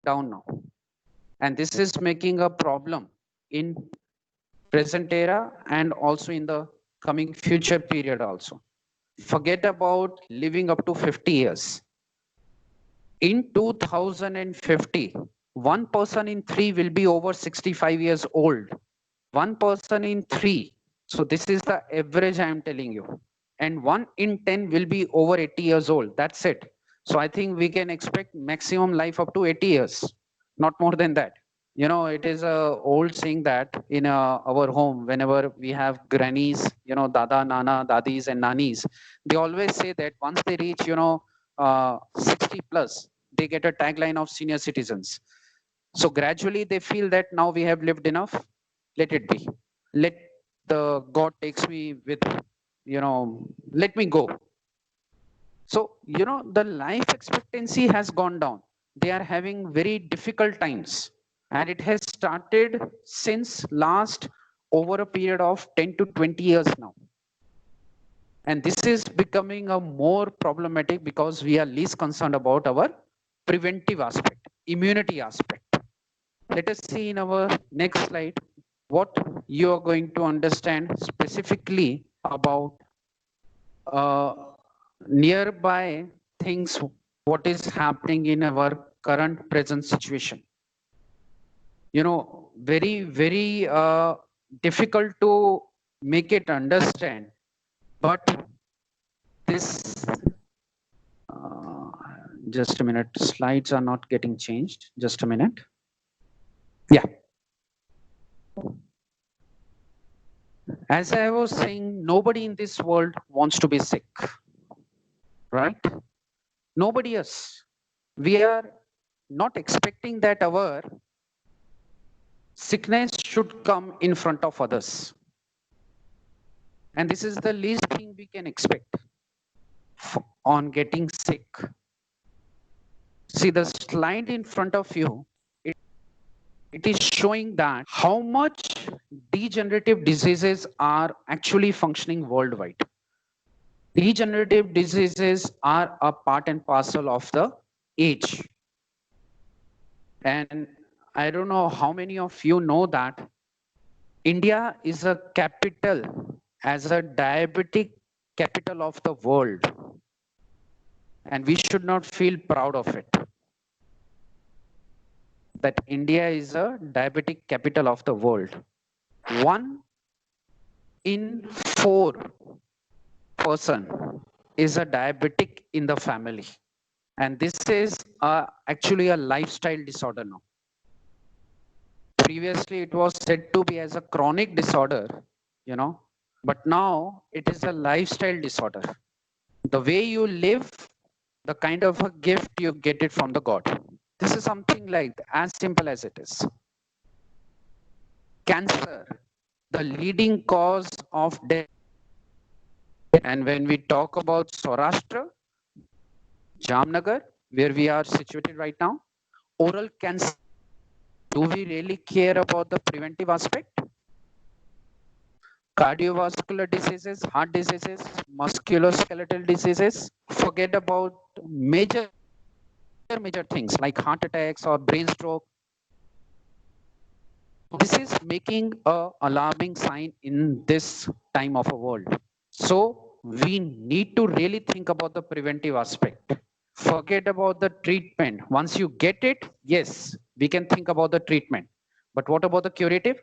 down now. And this is making a problem in present era and also in the coming future period also. Forget about living up to 50 years. In 2050, one person in three will be over 65 years old. One person in three. So this is the average I am telling you. And 1 in 10 will be over 80 years old. That's it. So I think we can expect maximum life up to 80 years, not more than that. You know, it is a old saying that in our home, whenever we have grannies, you know, dada, nana, dadis and nanis, they always say that once they reach, 60 plus, they get a tagline of senior citizens. So gradually they feel that now we have lived enough, let it be. Let the God takes me with, let me go. So, the life expectancy has gone down. They are having very difficult times. And it has started since last over a period of 10 to 20 years now. And this is becoming a more problematic because we are least concerned about our preventive aspect, immunity aspect. Let us see in our next slide what you are going to understand specifically about nearby things, what is happening in our current present situation. Very, very difficult to make it understand, but this, just a minute, slides are not getting changed. Just a minute. Yeah. As I was saying, nobody in this world wants to be sick, right? Nobody else. We are not expecting that our sickness should come in front of others. And this is the least thing we can expect on getting sick. See the slide in front of you, it is showing that how much degenerative diseases are actually functioning worldwide. Degenerative diseases are a part and parcel of the age. And I don't know how many of you know that India is a capital as a diabetic capital of the world. And we should not feel proud of it. That India is a diabetic capital of the world. 1 in 4 person is a diabetic in the family. And this is actually a lifestyle disorder now. Previously, it was said to be as a chronic disorder, but now it is a lifestyle disorder. The way you live, the kind of a gift you get it from the God. This is something like as simple as it is. Cancer, the leading cause of death. And when we talk about Saurashtra, Jamnagar, where we are situated right now, oral cancer, do we really care about the preventive aspect? Cardiovascular diseases, heart diseases, musculoskeletal diseases, forget about major things like heart attacks or brain stroke. This is making an alarming sign in this time of a world. So we need to really think about the preventive aspect. Forget about the treatment. Once you get it, yes, we can think about the treatment. But what about the curative?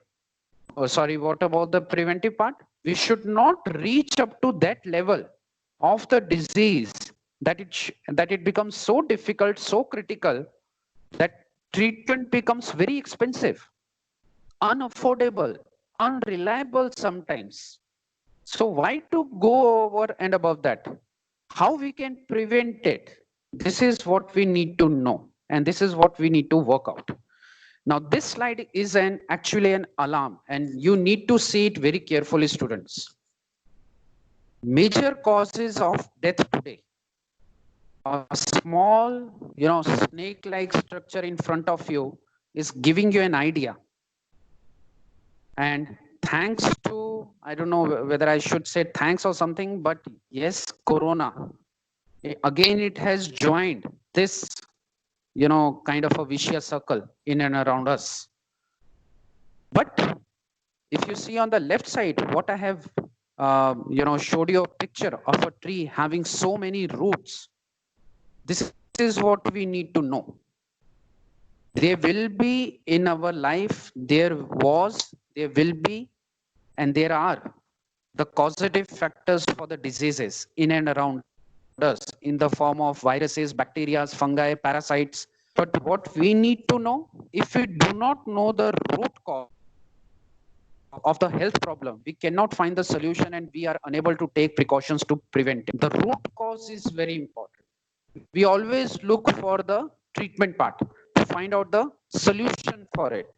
What about the preventive part? We should not reach up to that level of the disease that it becomes so difficult, so critical, that treatment becomes very expensive, unaffordable, unreliable sometimes. So why to go over and above that? How we can prevent it? This is what we need to know, and this is what we need to work out. Now, this slide is actually an alarm, and you need to see it very carefully, students. Major causes of death today. A small, snake-like structure in front of you is giving you an idea. And thanks to, I don't know whether I should say thanks or something, but yes, Corona. Again, it has joined this kind of a vicious circle in and around us. But if you see on the left side, what I have, showed you a picture of a tree having so many roots. This is what we need to know. There will be in our life, there will be, and there are the causative factors for the diseases in and around us in the form of viruses, bacteria, fungi, parasites. But what we need to know, if we do not know the root cause of the health problem, we cannot find the solution and we are unable to take precautions to prevent it. The root cause is very important. We always look for the treatment part to find out the solution for it.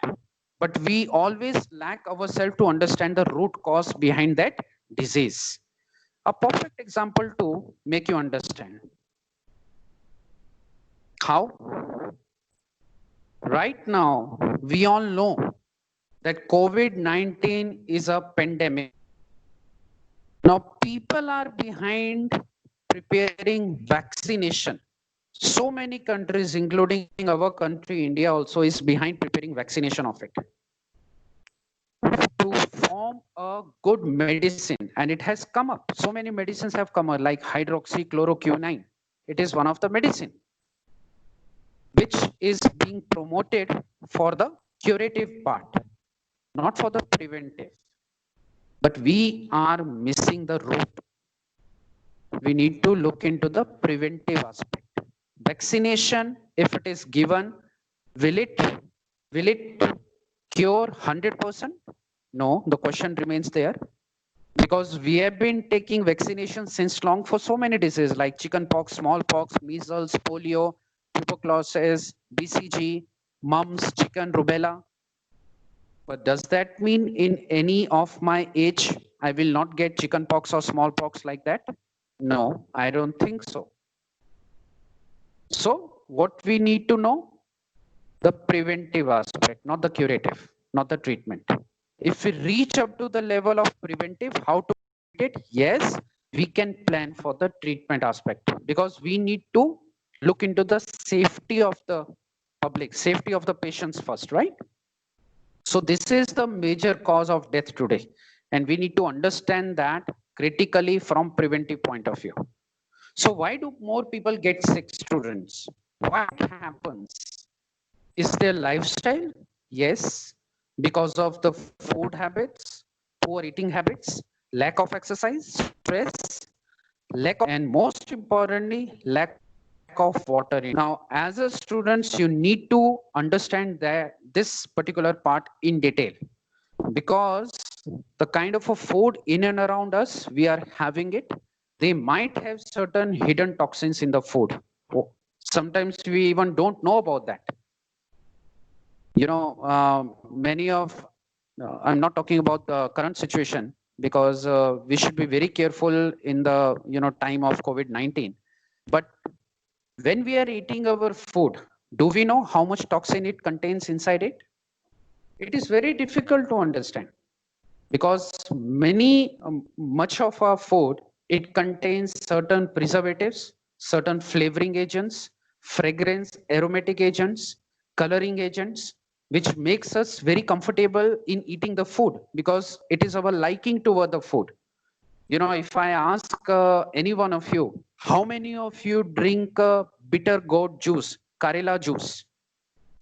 But we always lack ourselves to understand the root cause behind that disease. A perfect example to make you understand. How? Right now, we all know that COVID-19 is a pandemic. Now, people are behind preparing vaccination. So many countries, including our country, India also is behind preparing vaccination of it. To form a good medicine, and it has come up. So many medicines have come up, like hydroxychloroquine. It is one of the medicine which is being promoted for the curative part, not for the preventive. But we are missing the root. We need to look into the preventive aspect. Vaccination, if it is given, will it cure 100%? No, the question remains there. Because we have been taking vaccination since long for so many diseases like chickenpox, smallpox, measles, polio, tuberculosis, BCG, mumps, chicken, rubella. But does that mean in any of my age, I will not get chickenpox or smallpox like that? No, I don't think so. So what we need to know? The preventive aspect, not the curative, not the treatment. If we reach up to the level of preventive, how to treat it? Yes, we can plan for the treatment aspect because we need to look into the safety of the public, safety of the patients first, right? So this is the major cause of death today. And we need to understand that critically from preventive point of view. So why do more people get sick, students? What happens? Is their lifestyle? Yes, because of the food habits, poor eating habits, lack of exercise, stress, and most importantly, lack of water. Now, as a students, you need to understand that this particular part in detail because the kind of a food in and around us, we are having it. They might have certain hidden toxins in the food. Sometimes we even don't know about that. Many of, I'm not talking about the current situation because we should be very careful in the, time of COVID-19. But when we are eating our food, do we know how much toxin it contains inside it? It is very difficult to understand because much of our food, it contains certain preservatives, certain flavoring agents, fragrance, aromatic agents, coloring agents, which makes us very comfortable in eating the food because it is our liking toward the food. If I ask any one of you, how many of you drink bitter gourd juice, Karela juice?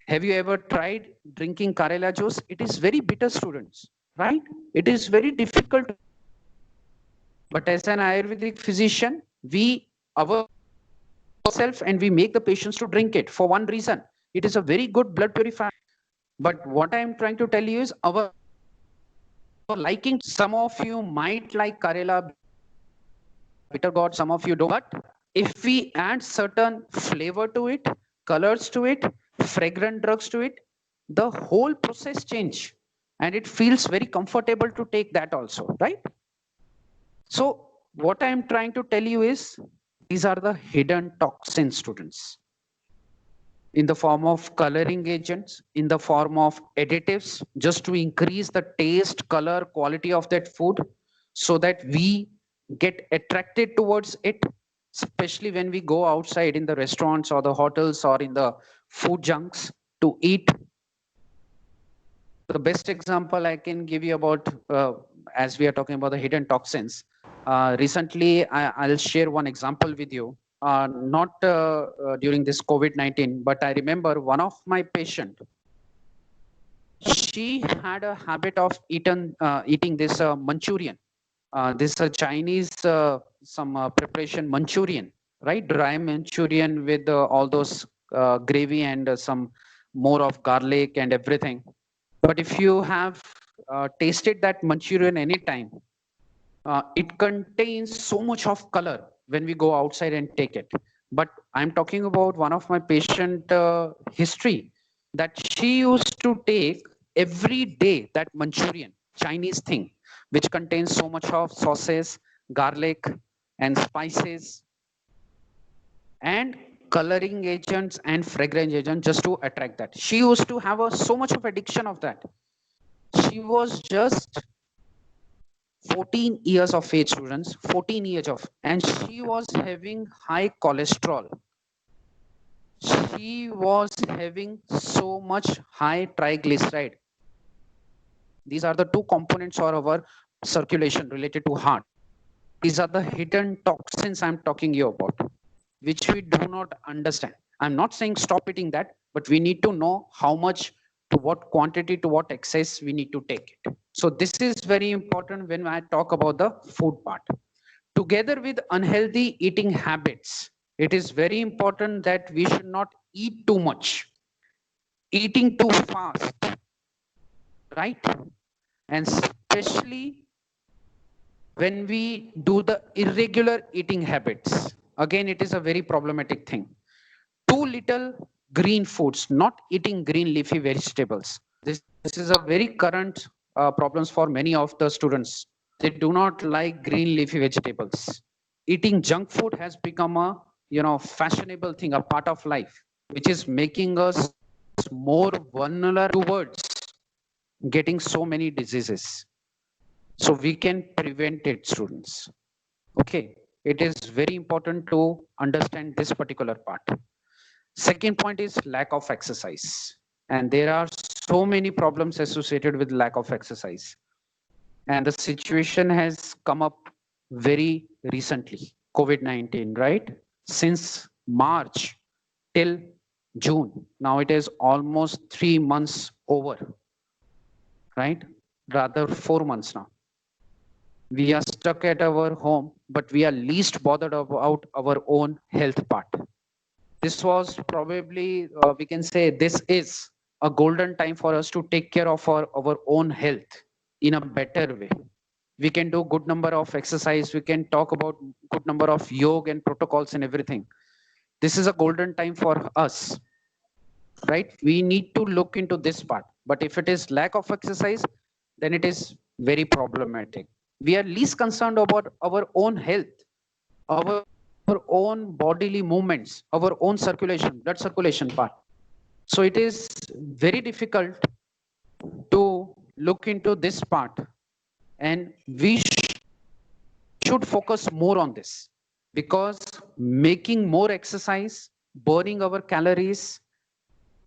Have you ever tried drinking Karela juice? It is very bitter, students, right? It is very difficult. But as an Ayurvedic physician, we ourselves and we make the patients to drink it for one reason. It is a very good blood purifier. But what I am trying to tell you is our liking. Some of you might like Karela, bitter gourd, some of you don't. But if we add certain flavor to it, colors to it, fragrant drugs to it, the whole process change and it feels very comfortable to take that also, right? So what I am trying to tell you is these are the hidden toxins, students, in the form of coloring agents, in the form of additives, just to increase the taste, color, quality of that food so that we get attracted towards it. especially when we go outside in the restaurants or the hotels or in the food junks to eat. The best example I can give you about, as we are talking about the hidden toxins, recently I'll share one example with you. Not during this COVID-19, but I remember one of my patient. She had a habit of eating this Manchurian. This Chinese some preparation Manchurian, right? Dry Manchurian with all those gravy and some more of garlic and everything. But if you have tasted that Manchurian anytime, it contains so much of color when we go outside and take it. But I'm talking about one of my patient history that she used to take every day that Manchurian Chinese thing, which contains so much of sauces, garlic, and spices, and coloring agents and fragrance agents just to attract that. She used to have so much of addiction of that. She was just 14 years of age, students, 14 years of, and she was having high cholesterol. She was having so much high triglyceride. These are the two components of our circulation related to heart. These are the hidden toxins I'm talking you about, which we do not understand. I'm not saying stop eating that, but we need to know how much, to what quantity, to what excess we need to take it. So this is very important when I talk about the food part. Together with unhealthy eating habits, it is very important that we should not eat too much, eating too fast, right? And especially when we do the irregular eating habits, again, it is a very problematic thing. Too little green foods, not eating green leafy vegetables. This is a very current problems for many of the students. They do not like green leafy vegetables. Eating junk food has become a fashionable thing, a part of life, which is making us more vulnerable towards getting so many diseases. So we can prevent it, students. Okay, it is very important to understand this particular part. Second point is lack of exercise. And there are so many problems associated with lack of exercise. And the situation has come up very recently, COVID-19, right? Since March till June. Now it is almost 3 months over, right? Rather 4 months now. We are stuck at our home, but we are least bothered about our own health part. This was probably, we can say, this is a golden time for us to take care of our own health in a better way. We can do good number of exercise. We can talk about good number of yoga and protocols and everything. This is a golden time for us, right? We need to look into this part. But if it is lack of exercise, then it is very problematic. We are least concerned about our own health, our own bodily movements, our own circulation, blood circulation part. So it is very difficult to look into this part, and we should focus more on this, because making more exercise, burning our calories,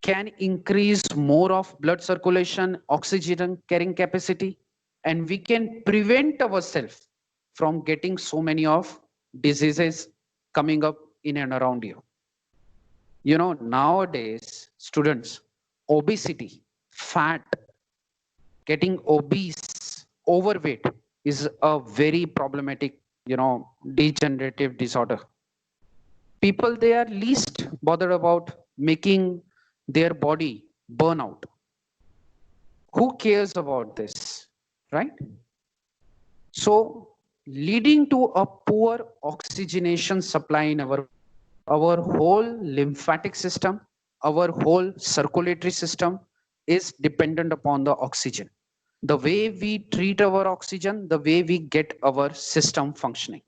can increase more of blood circulation, oxygen carrying capacity, and we can prevent ourselves from getting so many of diseases coming up in and around you. Nowadays, students, obesity, fat, getting obese, overweight is a very problematic, degenerative disorder. People, they are least bothered about making their body burn out. Who cares about this, right? So leading to a poor oxygenation supply in our whole lymphatic system, our whole circulatory system is dependent upon the oxygen. The way we treat our oxygen, the way we get our system functioning.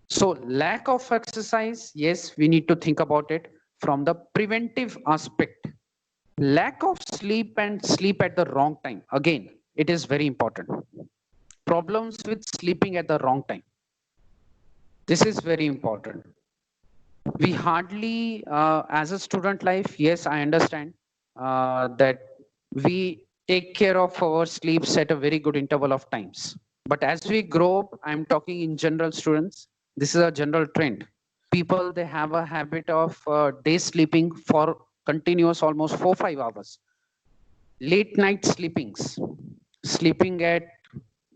So lack of exercise, yes, we need to think about it from the preventive aspect. Lack of sleep and sleep at the wrong time. Again, it is very important. Problems with sleeping at the wrong time. This is very important. We hardly, as a student life, yes, I understand that we take care of our sleeps at a very good interval of times. But as we grow up, I'm talking in general students, this is a general trend. People, they have a habit of day sleeping for continuous almost 4 5 hours. Late night sleepings, sleeping at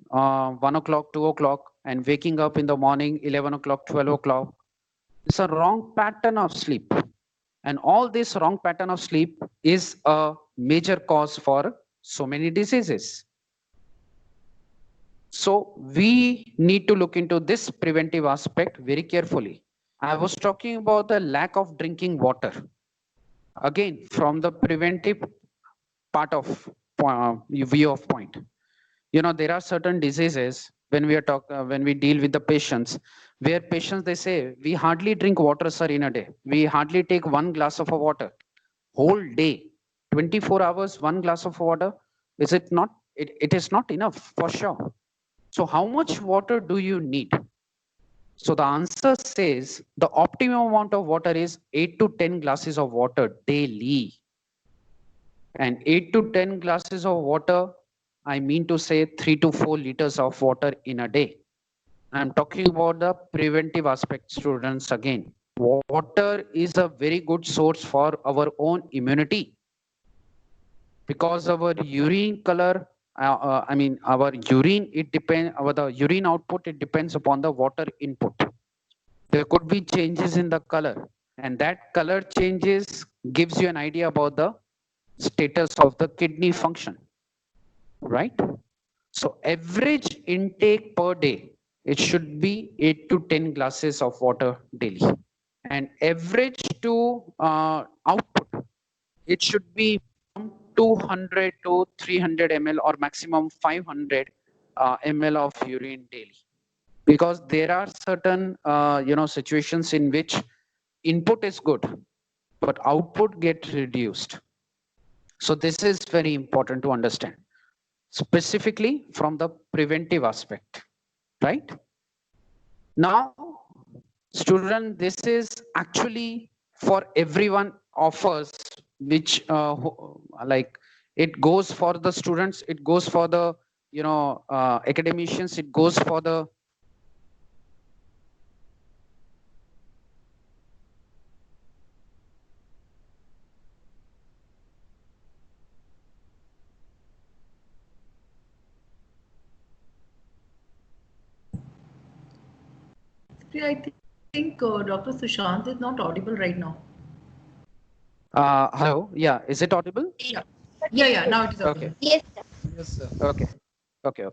1 o'clock, 2 o'clock, and waking up in the morning 11 o'clock, 12 o'clock. It's a wrong pattern of sleep. And all this wrong pattern of sleep is a major cause for so many diseases. So we need to look into this preventive aspect very carefully. I was talking about the lack of drinking water. Again, from the preventive part of view of point. There are certain diseases when when we deal with the patients, where patients they say we hardly drink water, sir, in a day. We hardly take 1 glass of water whole day, 24 hours, 1 glass of water. Is it not? It is not enough for sure. So how much water do you need? So the answer says the optimum amount of water is 8 to 10 glasses of water daily. And 8 to 10 glasses of water, I mean to say 3 to 4 liters of water in a day. I'm talking about the preventive aspect, students, again. Water is a very good source for our own immunity, because our urine color, our urine, it depends, the urine output, it depends upon the water input. There could be changes in the color, and that color changes gives you an idea about the status of the kidney function, right? So average intake per day, it should be 8 to 10 glasses of water daily. And average to output, it should be from 200 to 300 ml or maximum 500 ml of urine daily. Because there are certain situations in which input is good, but output gets reduced. So this is very important to understand, specifically from the preventive aspect, right? Now, student, this is actually for everyone of us, which like it goes for the students, it goes for the academicians, it goes for the I think Dr. Sushant is not audible right now. hello, yeah, is it audible? Yeah. Yeah, now it is Okay. audible. Yes, sir. Yes, sir. Okay.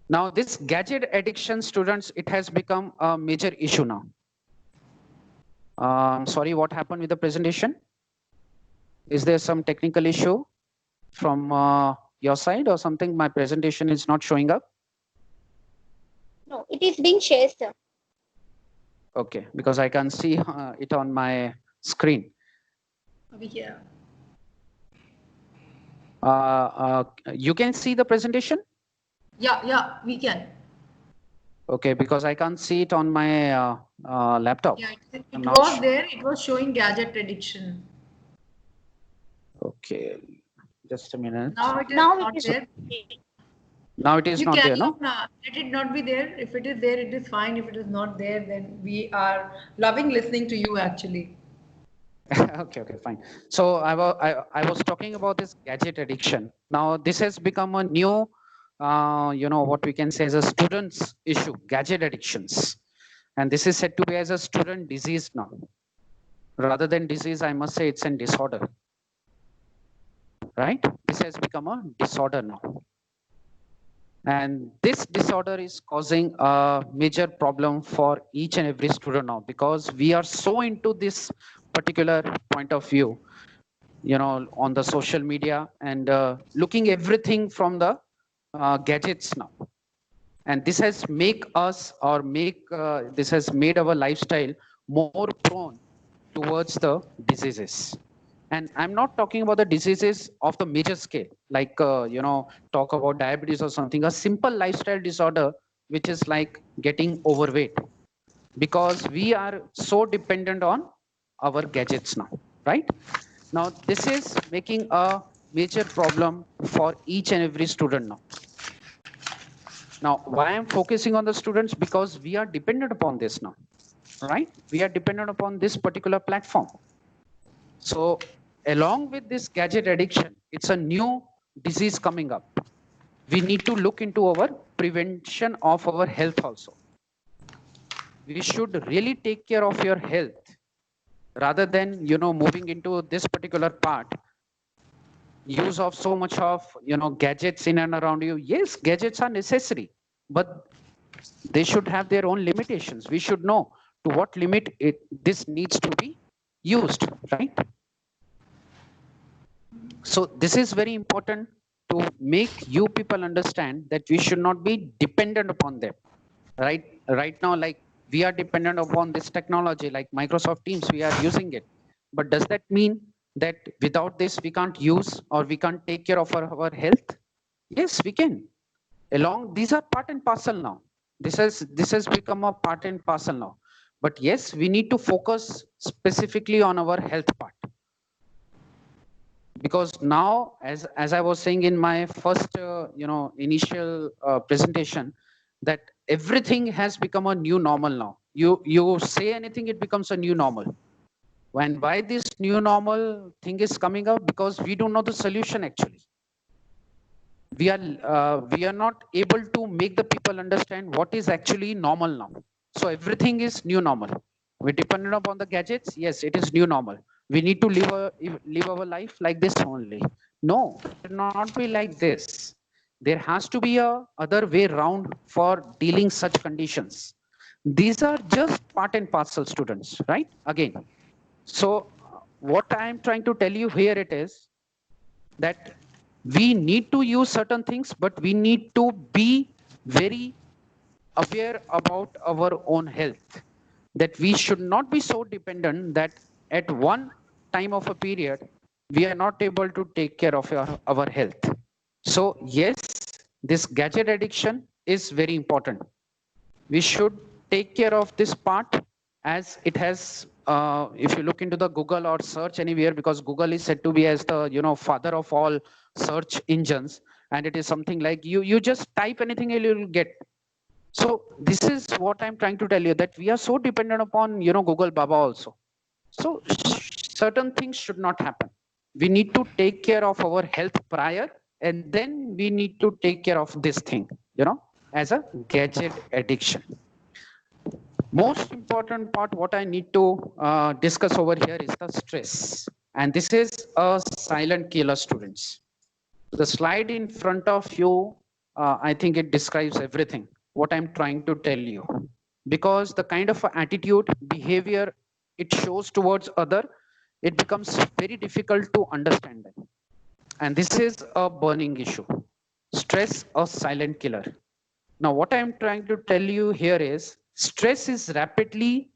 Now this gadget addiction, students, it has become a major issue now. Sorry, what happened with the presentation? Is there some technical issue from your side or something? My presentation is not showing up. No, it is being shared, sir. Okay, because I can see it on my screen. Yeah. You can see the presentation? Yeah, we can. Okay, because I can't see it on my laptop. Yeah, it was there. It was showing gadget addiction. Okay, just a minute. Now it is Now it not is there. Now it is You not there, carry no? on. Let it not be there. If it is there, it is fine. If it is not there, then we are loving listening to you actually. Okay, fine. So I was talking about this gadget addiction. Now this has become a new, what we can say as a student's issue, gadget addictions. And this is said to be as a student disease now. Rather than disease, I must say it's a disorder, right? This has become a disorder now. And this disorder is causing a major problem for each and every student now, because we are so into this particular point of view, on the social media, and looking everything from the gadgets now. And this has this has made our lifestyle more prone towards the diseases. And I'm not talking about the diseases of the major scale, like talk about diabetes or something. A simple lifestyle disorder which is like getting overweight, because we are so dependent on our gadgets now, right? Now, this is making a major problem for each and every student now. Now, why I'm focusing on the students? Because we are dependent upon this now, right? We are dependent upon this particular platform. So along with this gadget addiction, it's a new disease coming up. We need to look into our prevention of our health also. We should really take care of your health rather than, moving into this particular part, use of so much of, gadgets in and around you. Yes, gadgets are necessary, but they should have their own limitations. We should know to what limit this needs to be used, right? So this is very important to make you people understand that we should not be dependent upon them, right? Right now, like we are dependent upon this technology, like Microsoft Teams, we are using it. But does that mean that without this we can't use or we can't take care of our health? Yes, we can. Along, these are part and parcel now. This has become a part and parcel now. But yes, we need to focus specifically on our health part, because now, as I was saying in my first initial presentation, that everything has become a new normal now. You say anything, it becomes a new normal. And why this new normal thing is coming up? Because we don't know the solution actually. We are not able to make the people understand what is actually normal now. So everything is new normal. We're dependent upon the gadgets. Yes, it is new normal. We need to live our life like this only. No, it should not be like this. There has to be a other way round for dealing such conditions. These are just part and parcel, students, right? Again, so what I am trying to tell you here it is that we need to use certain things, but we need to be very aware about our own health, that we should not be so dependent that at one time of a period we are not able to take care of our health. So yes, this gadget addiction is very important. We should take care of this part, as it has if you look into the Google or search anywhere, because Google is said to be as the father of all search engines, and it is something like you just type anything and you'll get. So this is what I'm trying to tell you, that we are so dependent upon Google Baba also. So certain things should not happen. We need to take care of our health prior, and then we need to take care of this thing, as a gadget addiction. Most important part, what I need to discuss over here is the stress. And this is a silent killer, students. The slide in front of you, I think it describes everything, what I'm trying to tell you. Because the kind of attitude, behavior it shows towards other, it becomes very difficult to understand them. And this is a burning issue. Stress, a silent killer. Now, what I'm trying to tell you here is stress is rapidly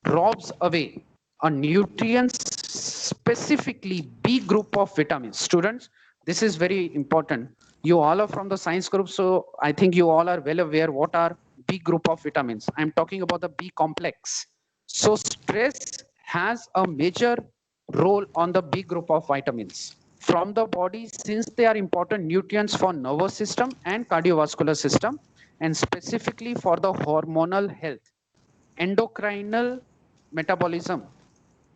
robs away a nutrients, specifically B group of vitamins. Students, this is very important. You all are from the science group, so I think you all are well aware what are B group of vitamins. I'm talking about the B complex. So stress has a major role on the B group of vitamins from the body, since they are important nutrients for nervous system and cardiovascular system, and specifically for the hormonal health, endocrinal metabolism.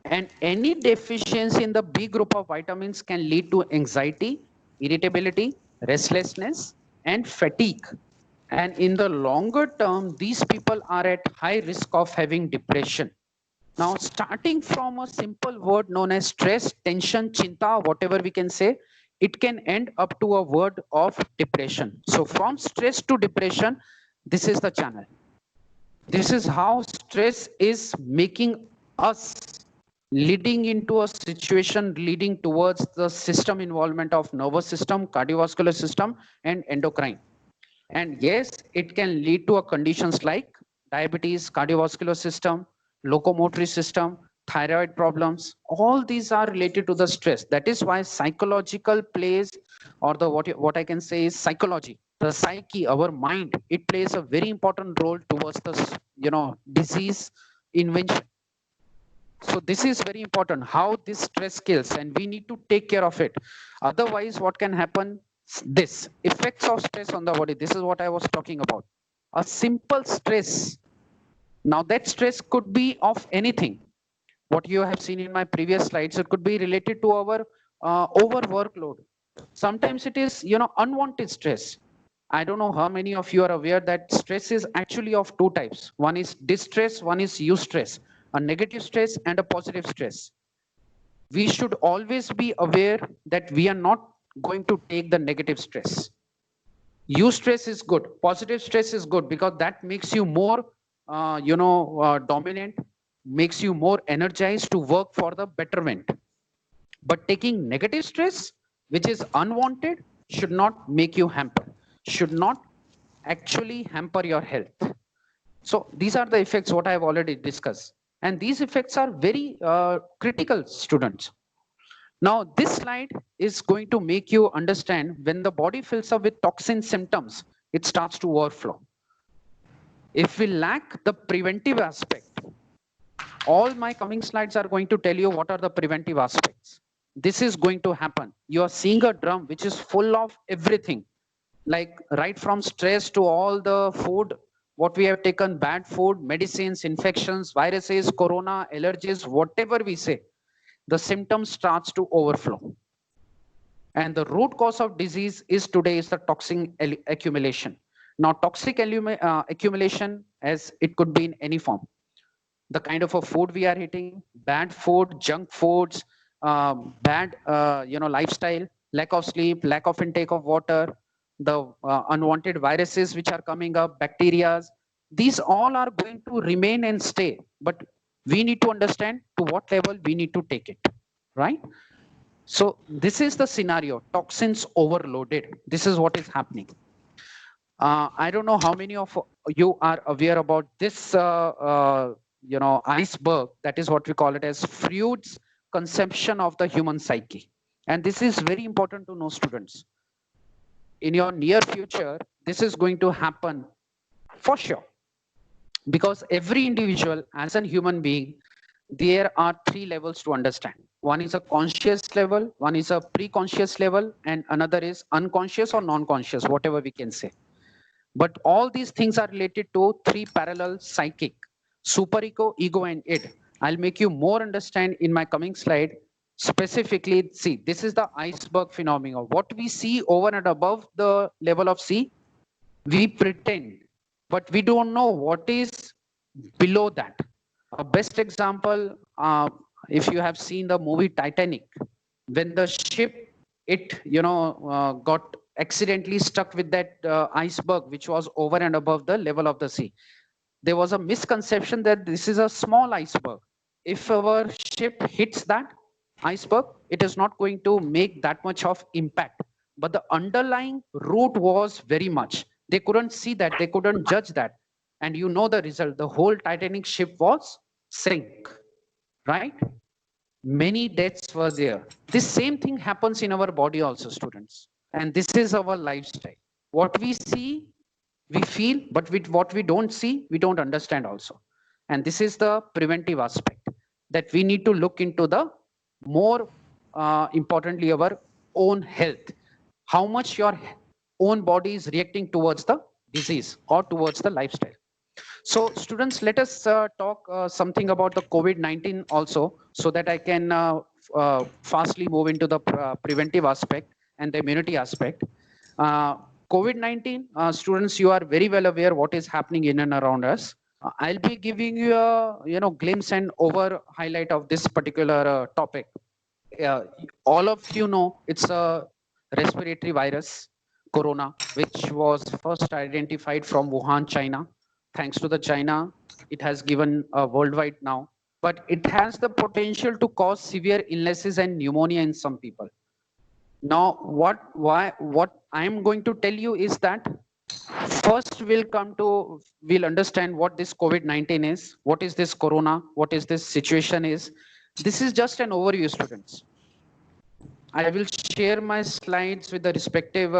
And any deficiency in the B group of vitamins can lead to anxiety, irritability, restlessness, and fatigue. And in the longer term, these people are at high risk of having depression. Now, starting from a simple word known as stress, tension, chinta, whatever we can say, it can end up to a word of depression. So from stress to depression, this is the channel. This is how stress is making us leading into a situation leading towards the system involvement of nervous system, cardiovascular system, and endocrine. And yes, it can lead to a conditions like diabetes, cardiovascular system, locomotory system, thyroid problems. All these are related to the stress. That is why psychological plays, or the what I can say is psychology. the psyche, our mind, it plays a very important role towards the, disease invention. So this is very important, how this stress kills, and we need to take care of it. Otherwise, what can happen? This effects of stress on the body. This is what I was talking about. A simple stress. Now that stress could be of anything. What you have seen in my previous slides, it could be related to our over workload. Sometimes it is, unwanted stress. I don't know how many of you are aware that stress is actually of two types. One is distress, one is eustress, a negative stress and a positive stress. We should always be aware that we are not going to take the negative stress. Eustress is good, positive stress is good, because that makes you more, dominant, makes you more energized to work for the betterment. But taking negative stress, which is unwanted, should not make you hamper, should not actually hamper your health. So these are the effects what I have already discussed. And these effects are very critical, students. Now, this slide is going to make you understand when the body fills up with toxin symptoms, it starts to overflow. If we lack the preventive aspect, all my coming slides are going to tell you what are the preventive aspects. This is going to happen. You are seeing a drum which is full of everything, like right from stress to all the food, what we have taken, bad food, medicines, infections, viruses, corona, allergies, whatever we say, the symptom starts to overflow. And the root cause of disease is today is the toxin accumulation. Now, toxic accumulation, as it could be in any form. The kind of a food we are eating, bad food, junk foods, bad lifestyle, lack of sleep, lack of intake of water, the unwanted viruses which are coming up, bacteria, these all are going to remain and stay. But we need to understand to what level we need to take it, right? So this is the scenario, toxins overloaded. This is what is happening. I don't know how many of you are aware about this, iceberg. That is what we call it as Freud's conception of the human psyche. And this is very important to know, students. In your near future, this is going to happen for sure. Because every individual, as a human being, there are three levels to understand. One is a conscious level, one is a pre-conscious level, and another is unconscious or non-conscious, whatever we can say. But all these things are related to three parallel psychic, superego, ego, and id. I'll make you more understand in my coming slide. Specifically, see, this is the iceberg phenomenon. What we see over and above the level of sea, we pretend, but we don't know what is below that. A best example, if you have seen the movie Titanic, when the ship, it got accidentally stuck with that iceberg which was over and above the level of the sea. There was a misconception that this is a small iceberg. If our ship hits that iceberg, it is not going to make that much of impact. But the underlying root was very much. They couldn't see that, they couldn't judge that. And you know the result, the whole Titanic ship was sink, right? Many deaths were there. This same thing happens in our body also, students. And this is our lifestyle. What we see, we feel, but with what we don't see, we don't understand also. And this is the preventive aspect that we need to look into the more importantly, our own health. How much your own body is reacting towards the disease or towards the lifestyle. So students, let us talk something about the COVID-19 also, so that I can fastly move into the preventive aspect and the immunity aspect. COVID-19, students, you are very well aware what is happening in and around us. I'll be giving you a glimpse and over highlight of this particular topic. All of you know it's a respiratory virus, corona, which was first identified from Wuhan, China. Thanks to the China, it has given worldwide now, but it has the potential to cause severe illnesses and pneumonia in some people. Now, what I'm going to tell you is that first we'll understand what this COVID-19 is, what is this corona, what is this situation is. This is just an overview, students. I will share my slides with the respective,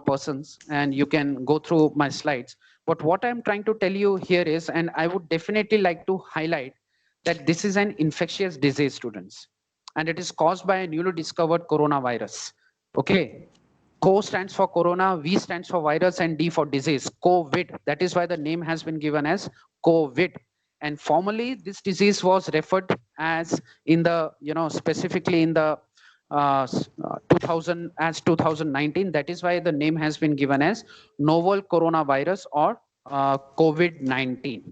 persons, and you can go through my slides. But what I'm trying to tell you here is, and I would definitely like to highlight that this is an infectious disease, students, and it is caused by a newly discovered coronavirus. Okay. Co stands for corona, V stands for virus, and D for disease, COVID. That is why the name has been given as COVID. And formally, this disease was referred as in the, specifically in the 2000 as 2019. That is why the name has been given as novel coronavirus or COVID-19.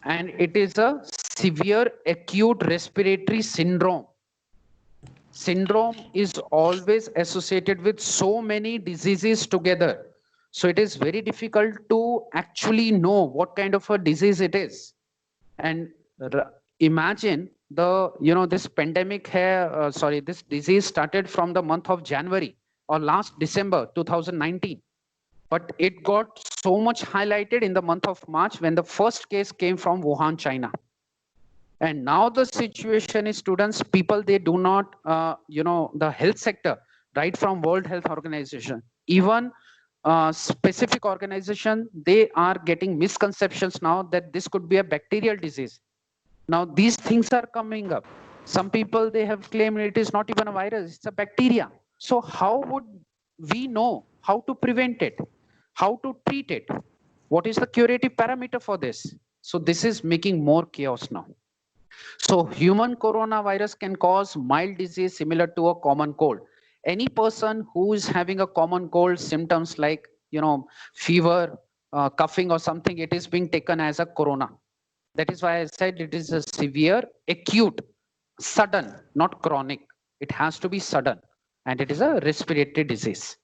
And it is a severe acute respiratory syndrome. Syndrome is always associated with so many diseases together. So it is very difficult to actually know what kind of a disease it is. And imagine this pandemic here, this disease started from the month of January or last December 2019. But it got so much highlighted in the month of March when the first case came from Wuhan, China. And now the situation is, students, people, they do not, the health sector, right from World Health Organization, even specific organization, they are getting misconceptions now that this could be a bacterial disease. Now these things are coming up. Some people, they have claimed it is not even a virus, it's a bacteria. So how would we know how to prevent it, how to treat it? What is the curative parameter for this? So this is making more chaos now. So human coronavirus can cause mild disease similar to a common cold. Any person who is having a common cold symptoms like, fever, coughing or something, it is being taken as a corona. That is why I said it is a severe, acute, sudden, not chronic. It has to be sudden. And it is a respiratory disease.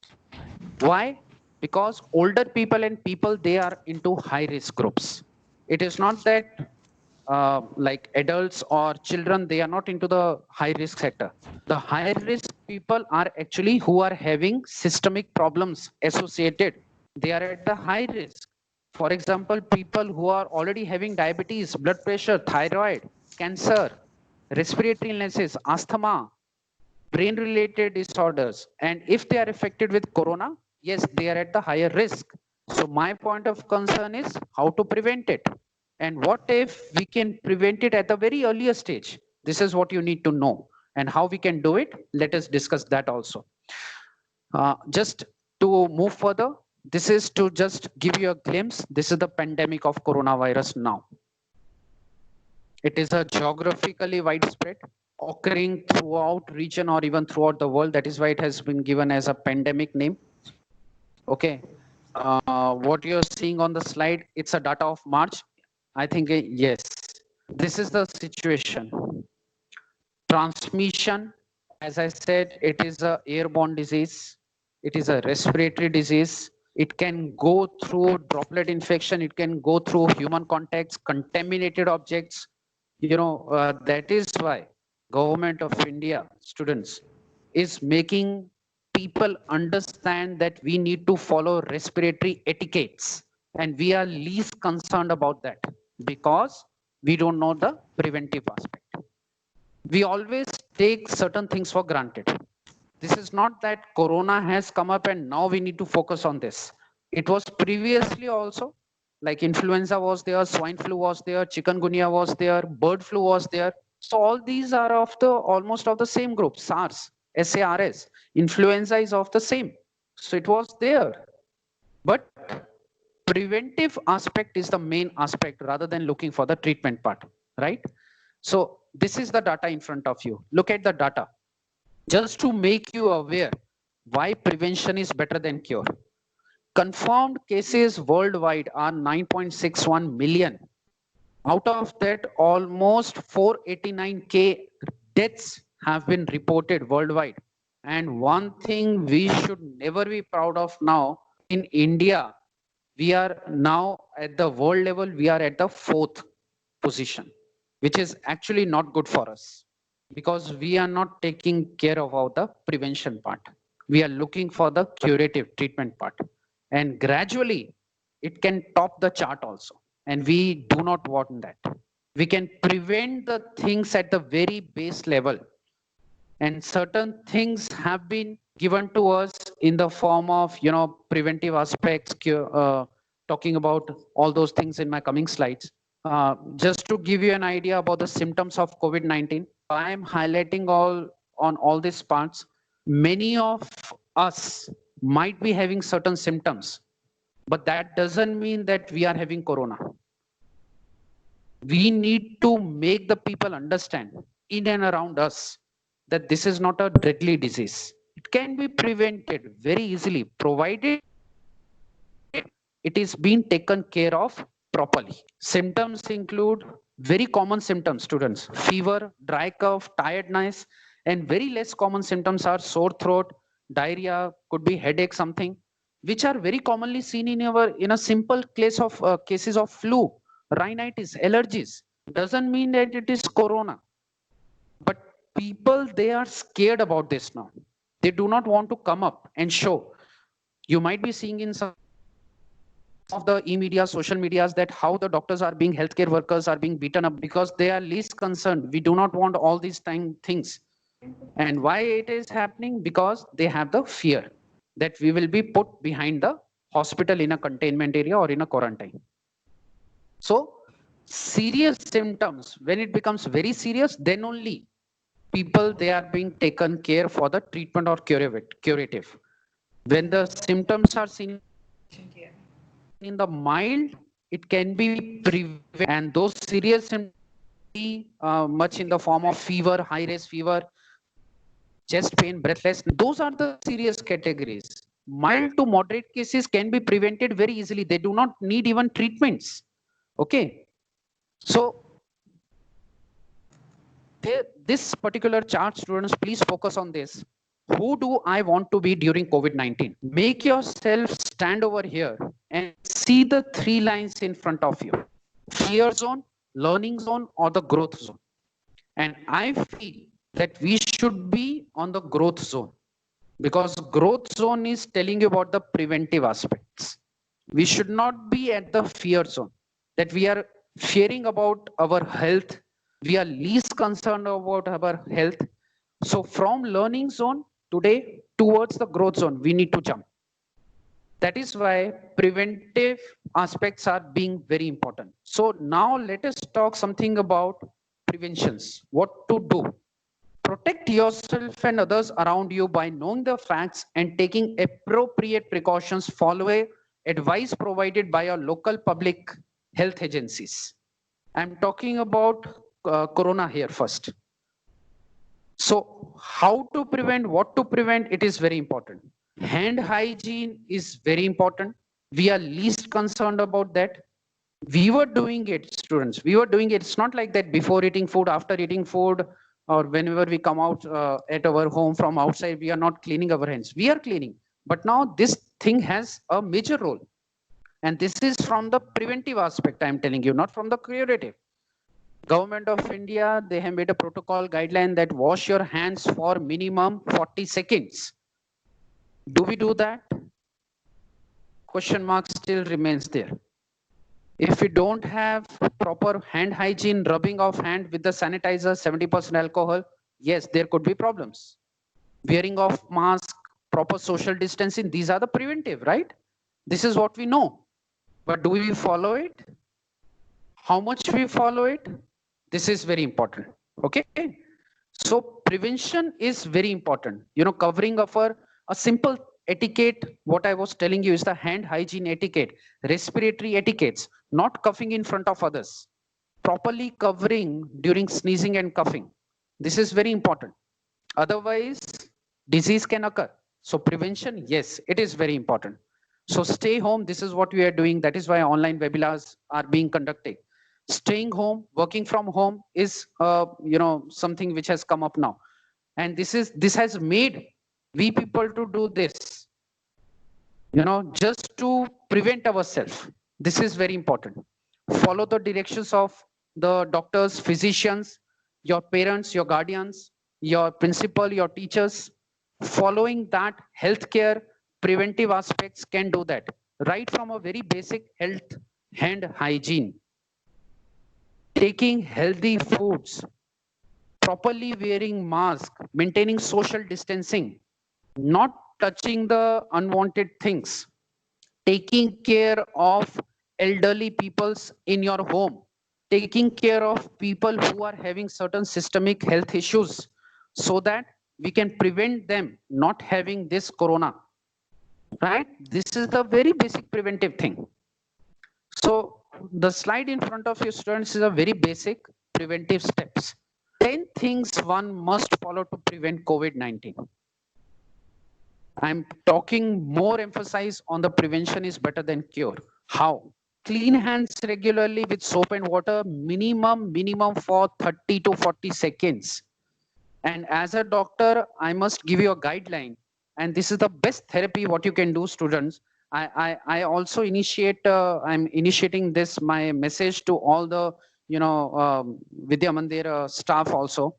Why? Because older people and people, they are into high risk groups. It is not that like adults or children, they are not into the high risk sector. The high risk people are actually who are having systemic problems associated. They are at the high risk. For example, people who are already having diabetes, blood pressure, thyroid, cancer, respiratory illnesses, asthma, brain related disorders. And if they are affected with corona, yes, they are at the higher risk. So my point of concern is how to prevent it. And what if we can prevent it at the very earlier stage? This is what you need to know. And how we can do it, let us discuss that also. Just to move further, this is to just give you a glimpse. This is the pandemic of coronavirus now. It is a geographically widespread, occurring throughout region or even throughout the world. That is why it has been given as a pandemic name. Okay. What you're seeing on the slide, it's a data of March. I think, yes, this is the situation. Transmission, as I said, it is a airborne disease. It is a respiratory disease. It can go through droplet infection. It can go through human contacts, contaminated objects. That is why government of India, students, is making people understand that we need to follow respiratory etiquettes. And we are least concerned about that because we don't know the preventive aspect. We always take certain things for granted. This is not that corona has come up and now we need to focus on this. It was previously also, like influenza was there, swine flu was there, chikungunya was there, bird flu was there. So all these are of the almost of the same group. SARS, SARS, influenza is of the same. So it was there. But preventive aspect is the main aspect rather than looking for the treatment part, right? So this is the data in front of you. Look at the data. Just to make you aware why prevention is better than cure. Confirmed cases worldwide are 9.61 million. Out of that, almost 489K deaths have been reported worldwide. And one thing we should never be proud of now, in India, we are now at the world level, we are at the 4th position, which is actually not good for us because we are not taking care of the prevention part. We are looking for the curative treatment part. And gradually, it can top the chart also. And we do not want that. We can prevent the things at the very base level. and certain things have been given to us in the form of, preventive aspects, talking about all those things in my coming slides. Just to give you an idea about the symptoms of COVID-19, I am highlighting on all these parts. Many of us might be having certain symptoms, but that doesn't mean that we are having corona. We need to make the people understand in and around us that this is not a deadly disease. It can be prevented very easily, provided it is being taken care of properly. Symptoms include very common symptoms, students: fever, dry cough, tiredness, and very less common symptoms are sore throat, diarrhea, could be headache, something which are very commonly seen in a simple case of cases of flu, rhinitis, allergies. Doesn't mean that it is corona, but people, they are scared about this now. They do not want to come up and show. You might be seeing in some of the e-media, social medias, that how the doctors are being, healthcare workers are being beaten up because they are least concerned. We do not want all these things. And why it is happening? Because they have the fear that we will be put behind the hospital in a containment area or in a quarantine. So serious symptoms, when it becomes very serious, then only people, they are being taken care for the treatment or curative. When the symptoms are seen in the mild, it can be prevented, and those serious symptoms much in the form of fever, high risk fever, chest pain, breathlessness. Those are the serious categories. Mild to moderate cases can be prevented very easily. They do not need even treatments. Okay. So this particular chart, students, please focus on this. Who do I want to be during COVID-19? Make yourself stand over here and see the three lines in front of you: fear zone, learning zone, or the growth zone. And I feel that we should be on the growth zone, because growth zone is telling you about the preventive aspects. We should not be at the fear zone, that we are fearing about our health. We are least concerned about our health. So from learning zone today towards the growth zone, we need to jump. That is why preventive aspects are being very important. So now let us talk something about preventions, what to do. Protect yourself and others around you by knowing the facts and taking appropriate precautions. Follow advice provided by your local public health agencies. I'm talking about corona here first. So how to prevent, what to prevent, it is very important. Hand hygiene is very important. We are least concerned about that. We were doing it, students. We were doing it. It's not like that before eating food, after eating food, or whenever we come out at our home from outside, we are not cleaning our hands. We are cleaning. But now this thing has a major role. And this is from the preventive aspect, I'm telling you, not from the curative. Government of India, they have made a protocol guideline that wash your hands for minimum 40 seconds. Do we do that? Question mark still remains there. If we don't have proper hand hygiene, rubbing of hand with the sanitizer, 70% alcohol, yes, there could be problems. Wearing of mask, proper social distancing, these are the preventive, right? This is what we know. But do we follow it? How much we follow it? This is very important. Okay. So prevention is very important. Covering of a simple etiquette, what I was telling you is the hand hygiene etiquette, respiratory etiquettes, not coughing in front of others, properly covering during sneezing and coughing. This is very important. Otherwise, disease can occur. So prevention, yes, it is very important. So stay home. This is what we are doing. That is why online webinars are being conducted. Staying home, working from home is, something which has come up now. And this has made we people to do this, just to prevent ourselves. This is very important. Follow the directions of the doctors, physicians, your parents, your guardians, your principal, your teachers. Following that healthcare preventive aspects can do that, right from a very basic health hand hygiene, taking healthy foods, properly wearing mask, maintaining social distancing, not touching the unwanted things, taking care of elderly peoples in your home, taking care of people who are having certain systemic health issues so that we can prevent them not having this corona, right? This is the very basic preventive thing. So the slide in front of your students is a very basic preventive steps. 10 things one must follow to prevent COVID-19. I'm talking more emphasize on the prevention is better than cure. How? Clean hands regularly with soap and water, minimum for 30 to 40 seconds. And as a doctor, I must give you a guideline. And this is the best therapy what you can do, students. I also I'm initiating this, my message to all the, Vidyamandir staff also,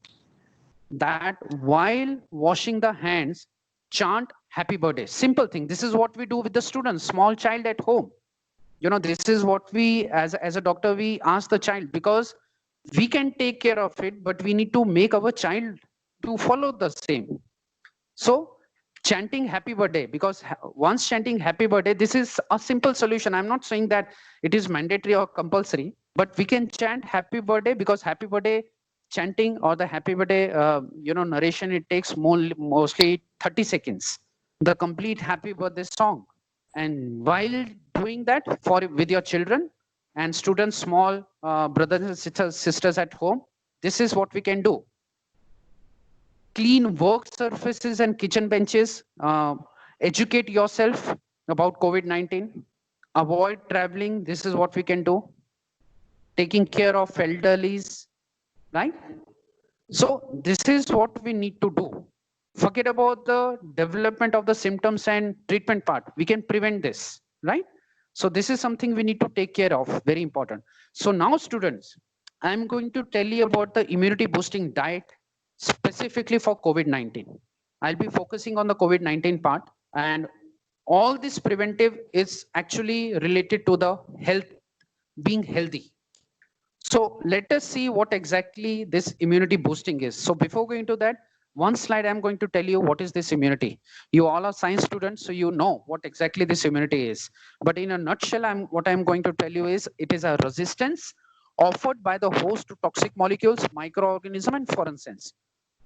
that while washing the hands, chant happy birthday. Simple thing. This is what we do with the students, small child at home. This is what we, as a doctor, we ask the child, because we can take care of it, but we need to make our child to follow the same. So chanting happy birthday, because once chanting happy birthday, this is a simple solution. I'm not saying that it is mandatory or compulsory, but we can chant happy birthday, because happy birthday chanting or the happy birthday, narration, it takes mostly 30 seconds, the complete happy birthday song. And while doing that with your children and students, small brothers and sisters at home, this is what we can do. Clean work surfaces and kitchen benches. Educate yourself about COVID-19. Avoid traveling. This is what we can do. Taking care of elderlies, right? So this is what we need to do. Forget about the development of the symptoms and treatment part. We can prevent this, right? So this is something we need to take care of. Very important. So now, students, I'm going to tell you about the immunity boosting diet specifically for COVID-19. I'll be focusing on the COVID-19 part, and all this preventive is actually related to the health, being healthy. So let us see what exactly this immunity boosting is. So before going to that, one slide I'm going to tell you what is this immunity. You all are science students, so you know what exactly this immunity is. But in a nutshell, what I'm going to tell you is it is a resistance offered by the host to toxic molecules, microorganism, and foreign cells.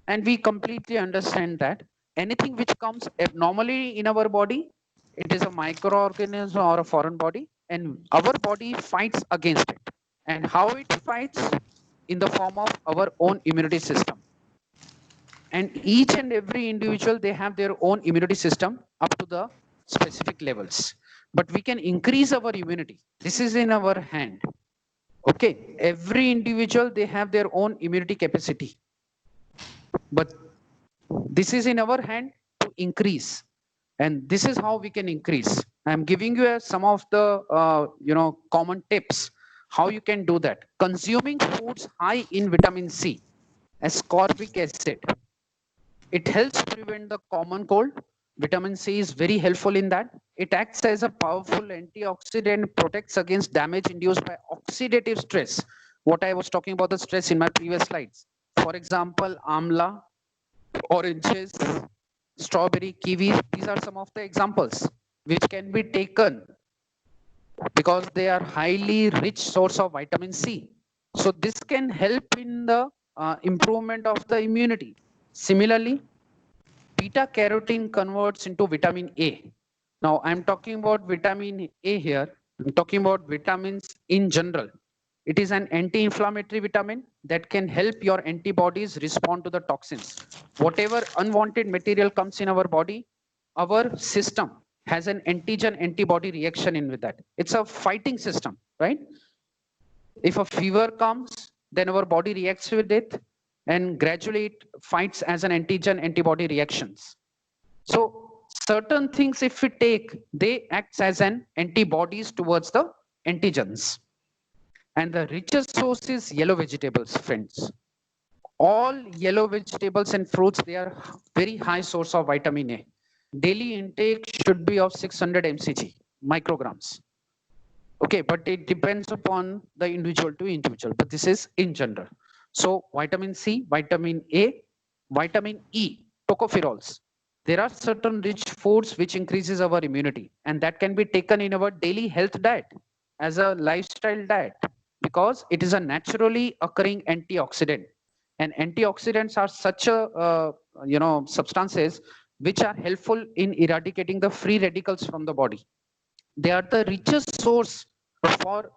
And we completely understand that anything which comes abnormally in our body, it is a microorganism or a foreign body, and our body fights against it. And how it fights? In the form of our own immunity system. And each and every individual, they have their own immunity system up to the specific levels. But we can increase our immunity. This is in our hand. Okay, every individual, they have their own immunity capacity. But this is in our hand to increase. And this is how we can increase. I'm giving you some of the common tips how you can do that. Consuming foods high in vitamin C, ascorbic acid. It helps prevent the common cold. Vitamin C is very helpful in that. It acts as a powerful antioxidant, protects against damage induced by oxidative stress. What I was talking about the stress in my previous slides. For example, amla, oranges, strawberry, kiwi. These are some of the examples which can be taken because they are highly rich source of vitamin C. So this can help in the improvement of the immunity. Similarly, beta carotene converts into vitamin A. Now I'm talking about vitamin A here. I'm talking about vitamins in general. It is an anti-inflammatory vitamin that can help your antibodies respond to the toxins. Whatever unwanted material comes in our body, our system has an antigen antibody reaction in with that. It's a fighting system, right? If a fever comes, then our body reacts with it and gradually it fights as an antigen antibody reactions. So certain things, if we take, they act as an antibodies towards the antigens. And the richest source is yellow vegetables, friends. All yellow vegetables and fruits, they are very high source of vitamin A. Daily intake should be of 600 mcg, micrograms. Okay, but it depends upon the individual to individual, but this is in general. So vitamin C, vitamin A, vitamin E, tocopherols. There are certain rich foods which increases our immunity, and that can be taken in our daily health diet as a lifestyle diet, because it is a naturally occurring antioxidant. And antioxidants are such a substances which are helpful in eradicating the free radicals from the body. They are the richest source for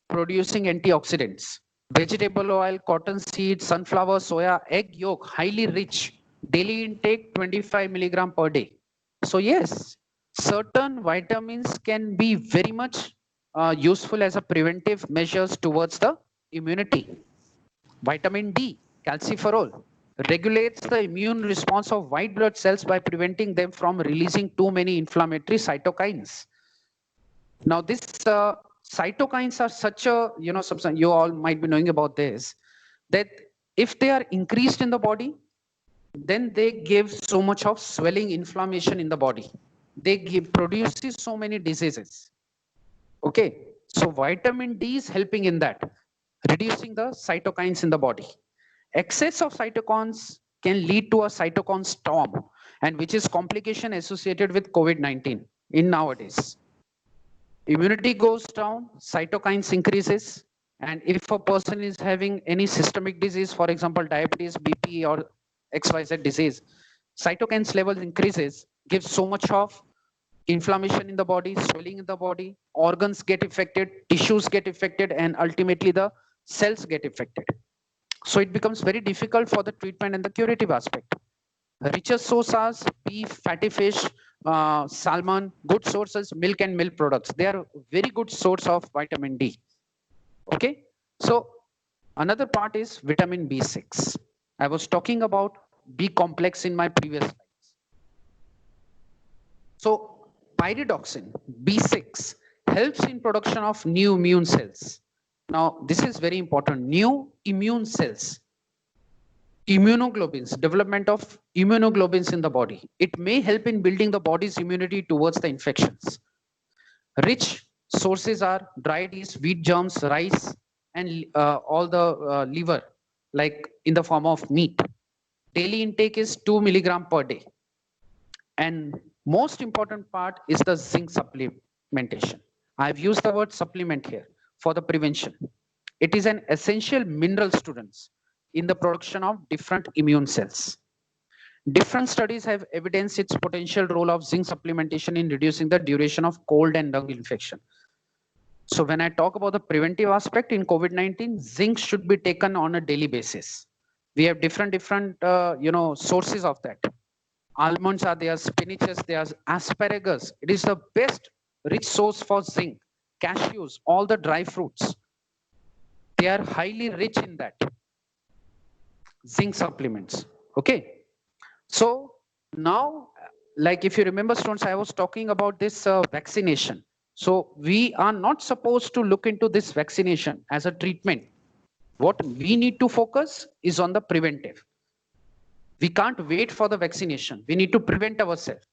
producing antioxidants. Vegetable oil, cotton seed, sunflower, soya, egg yolk, highly rich. Daily intake 25 milligram per day. So yes, certain vitamins can be very much useful as a preventive measures towards the immunity. Vitamin D, calciferol, regulates the immune response of white blood cells by preventing them from releasing too many inflammatory cytokines. Now, this cytokines are such a substance, you all might be knowing about this, that if they are increased in the body, then they give so much of swelling, inflammation in the body. They produces so many diseases. Okay, so vitamin D is helping in that, reducing the cytokines in the body. Excess of cytokines can lead to a cytokine storm, and which is complication associated with COVID-19 in nowadays. Immunity goes down, cytokines increases, and if a person is having any systemic disease, for example diabetes, BP, or XYZ disease, cytokines levels increases, gives so much of inflammation in the body, swelling in the body, organs get affected, tissues get affected, and ultimately the cells get affected. So it becomes very difficult for the treatment and the curative aspect. Richest sources, beef, fatty fish, salmon, good sources, milk and milk products. They are very good source of vitamin D. Okay. So another part is vitamin B6. I was talking about B complex in my previous slides. So pyridoxine, B6, helps in production of new immune cells. Now, this is very important. New immune cells, immunoglobulins, development of immunoglobulins in the body. It may help in building the body's immunity towards the infections. Rich sources are dried yeast, wheat germs, rice, and all the liver, like in the form of meat. Daily intake is 2 milligram per day. And most important part is the zinc supplementation. I've used the word supplement here for the prevention. It is an essential mineral, students, in the production of different immune cells. Different studies have evidenced its potential role of zinc supplementation in reducing the duration of cold and lung infection. So when I talk about the preventive aspect in COVID-19, zinc should be taken on a daily basis. We have different sources of that. Almonds are there, spinaches, there's asparagus. It is the best rich source for zinc. Cashews, all the dry fruits, they are highly rich in that zinc supplements. Okay. So now, like if you remember, students, I was talking about this vaccination. So we are not supposed to look into this vaccination as a treatment. What we need to focus is on the preventive. We can't wait for the vaccination. We need to prevent ourselves.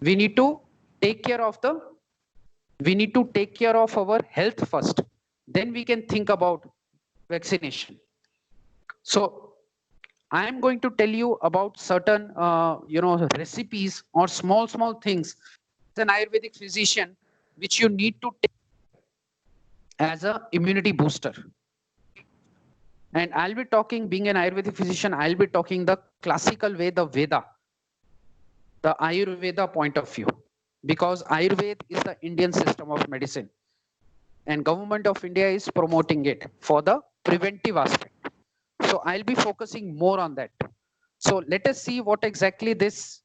We need to take care of our health first. Then we can think about vaccination. So I am going to tell you about certain recipes or small things as an Ayurvedic physician which you need to take as a immunity booster. And I'll be talking, being an Ayurvedic physician, I'll be talking the classical way, the Veda, the Ayurveda point of view, because Ayurveda is the Indian system of medicine, and government of India is promoting it for the preventive aspect. So I'll be focusing more on that. So let us see what exactly this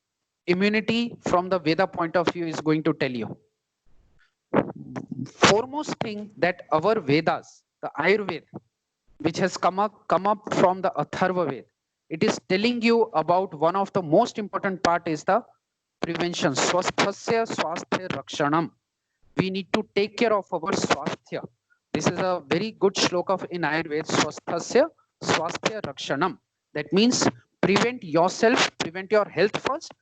immunity from the Veda point of view is going to tell you. Foremost thing that our Vedas, the Ayurveda, which has come up from the Atharva Veda, it is telling you about one of the most important part is the prevention. Swasthasya swasthya rakshanam. We need to take care of our swasthya. This is a very good shloka in Ayurveda. Swasthasya swasthya rakshanam. That means prevent yourself, prevent your health first,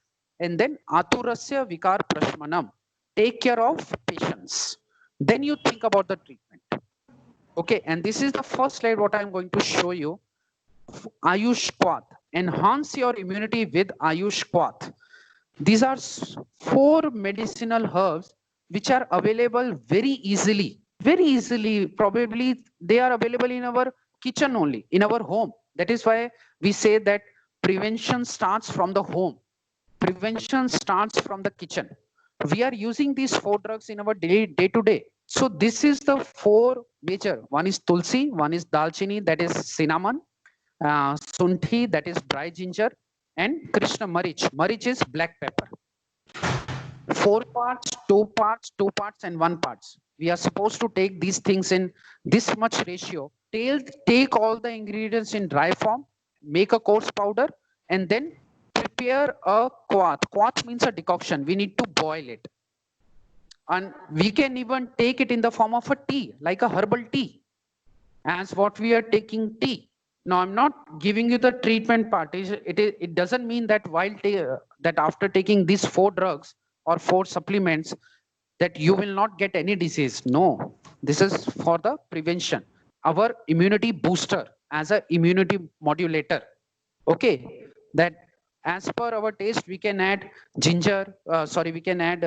and then aturasya vikar prashmanam. Take care of patients. Then you think about the treatment. Okay, and this is the first slide what I'm going to show you. Ayush Kwath. Enhance your immunity with Ayush Kwath. These are four medicinal herbs which are available very easily. Very easily. Probably they are available in our kitchen only, in our home. That is why we say that prevention starts from the home. Prevention starts from the kitchen. We are using these four drugs in our day to day. So this is the four major. One is tulsi, one is dalchini, that is cinnamon, sunthi, that is dry ginger, and Krishna marich. Marich is black pepper. Four parts, two parts, and one parts. We are supposed to take these things in this much ratio. Take all the ingredients in dry form, make a coarse powder, and then prepare a quath. Quath means a decoction. We need to boil it. And we can even take it in the form of a tea, like a herbal tea, as what we are taking tea. Now, I'm not giving you the treatment part. It doesn't mean that that after taking these four drugs or four supplements, that you will not get any disease. No, this is for the prevention. Our immunity booster as a immunity modulator. Okay, that as per our taste, we can add we can add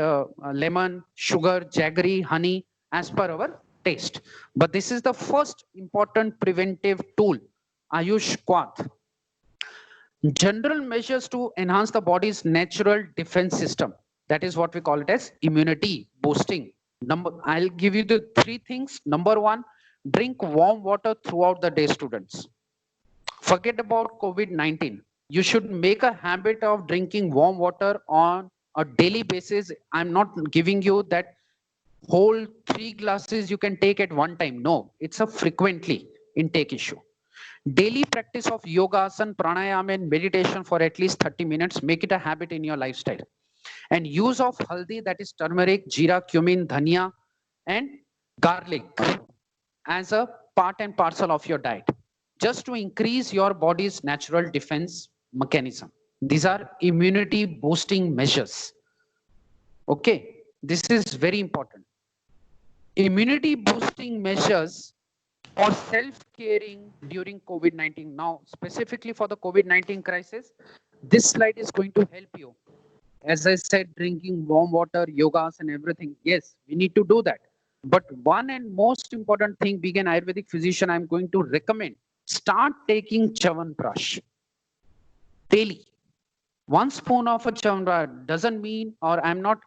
lemon, sugar, jaggery, honey, as per our taste. But this is the first important preventive tool, Ayush Kwath. General measures to enhance the body's natural defense system. That is what we call it as immunity boosting. I'll give you the three things. Number one, drink warm water throughout the day, students. Forget about COVID-19. You should make a habit of drinking warm water on a daily basis. I'm not giving you that whole 3 glasses you can take at one time. No, it's a frequently intake issue. Daily practice of yoga, asana, pranayama, and meditation for at least 30 minutes. Make it a habit in your lifestyle. And use of haldi, that is turmeric, jeera, cumin, dhania, and garlic as a part and parcel of your diet, just to increase your body's natural defense mechanism. These are immunity boosting measures. Okay, this is very important. Immunity boosting measures or self-caring during COVID-19. Now, specifically for the COVID-19 crisis, this slide is going to help you. As I said, drinking warm water, yogas and everything. Yes, we need to do that. But one and most important thing, being an Ayurvedic physician, I'm going to recommend, start taking Chawanprash daily. 1 spoon of a Chawanprash doesn't mean, or I'm not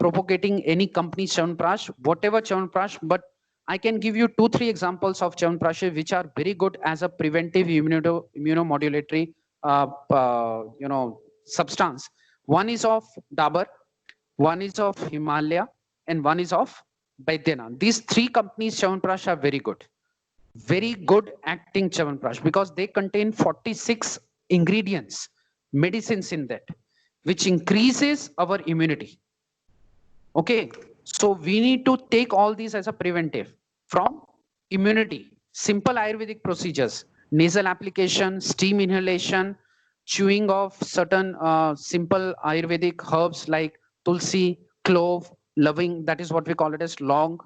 propagating any company Chawanprash, whatever Chawanprash, but I can give you 2-3 examples of Chawanprash which are very good as a preventive immunomodulatory substance. One is of Dabur, one is of Himalaya, and one is of Baidyanath. These three companies Chawanprash are very good acting Chawanprash, because they contain 46 ingredients, medicines in that, which increases our immunity. Okay, so we need to take all these as a preventive from immunity. Simple Ayurvedic procedures, nasal application, steam inhalation, chewing of certain simple Ayurvedic herbs like tulsi, clove, loving, that is what we call it as long,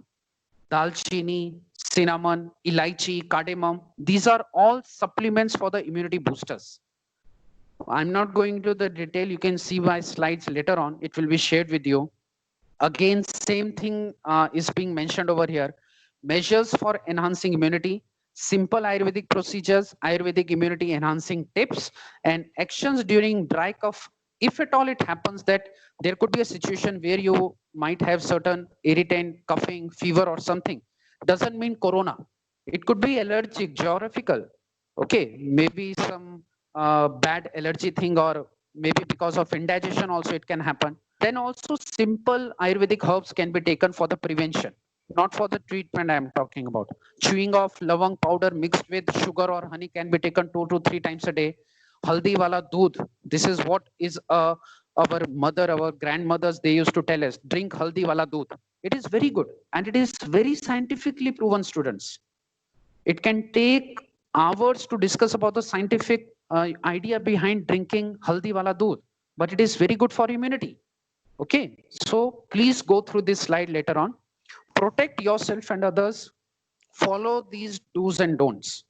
dalchini, cinnamon, elaichi, cardamom. These are all supplements for the immunity boosters. I'm not going to the detail. You can see my slides later on. It will be shared with you. Again, same thing is being mentioned over here. Measures for enhancing immunity, simple Ayurvedic procedures, Ayurvedic immunity enhancing tips, and actions during dry cough. If at all it happens that there could be a situation where you might have certain irritant, coughing, fever or something, doesn't mean corona. It could be allergic, geographical. Okay, maybe some bad allergy thing, or maybe because of indigestion also it can happen. Then also simple Ayurvedic herbs can be taken for the prevention, not for the treatment I am talking about. Chewing of lavang powder mixed with sugar or honey can be taken 2 to 3 times a day. Haldi wala doodh. This is what is our mother, our grandmothers, they used to tell us, drink haldi wala doodh. It is very good and it is very scientifically proven, students. It can take hours to discuss about the scientific idea behind drinking haldi wala doodh, but it is very good for immunity. Okay, so please go through this slide later on. Protect yourself and others. Follow these do's and don'ts.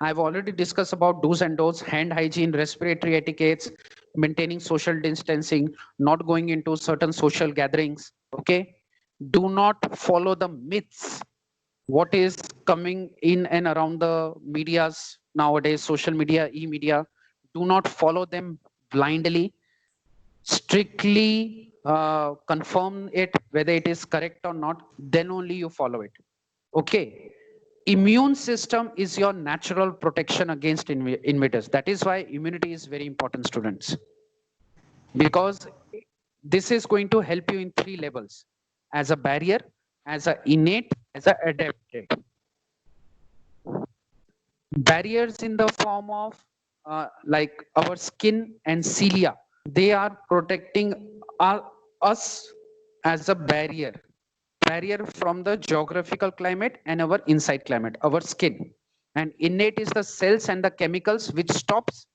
I've already discussed about do's and don'ts, hand hygiene, respiratory etiquettes, maintaining social distancing, not going into certain social gatherings. Okay. Do not follow the myths. What is coming in and around the medias nowadays, social media, e-media. Do not follow them blindly. Strictly confirm it whether it is correct or not. Then only you follow it. Okay. Immune system is your natural protection against invaders. That is why immunity is very important, students, because this is going to help you in 3 levels: as a barrier, as a innate, as a adapted. Barriers in the form of like our skin and cilia, they are protecting us as a barrier from the geographical climate and our inside climate, our skin. And innate is the cells and the chemicals which stops,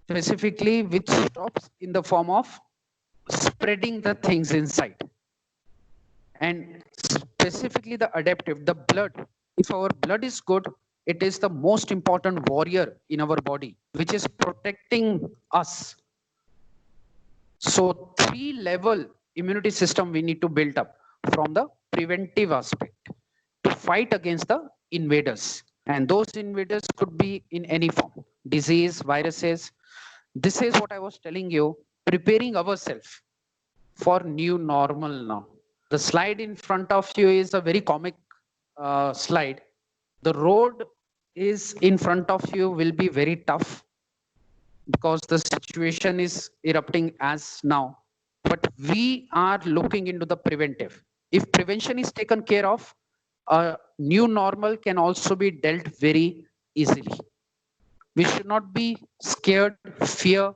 specifically which stops in the form of spreading the things inside. And specifically the adaptive, the blood. If our blood is good, it is the most important warrior in our body, which is protecting us. So 3-level immunity system we need to build up from the preventive aspect to fight against the invaders. And those invaders could be in any form: disease, viruses. This is what I was telling you, preparing ourselves for new normal now. The slide in front of you is a very comic slide. The road is in front of you will be very tough because the situation is erupting as now. But we are looking into the preventive. If prevention is taken care of, a new normal can also be dealt very easily. We should not be scared, fear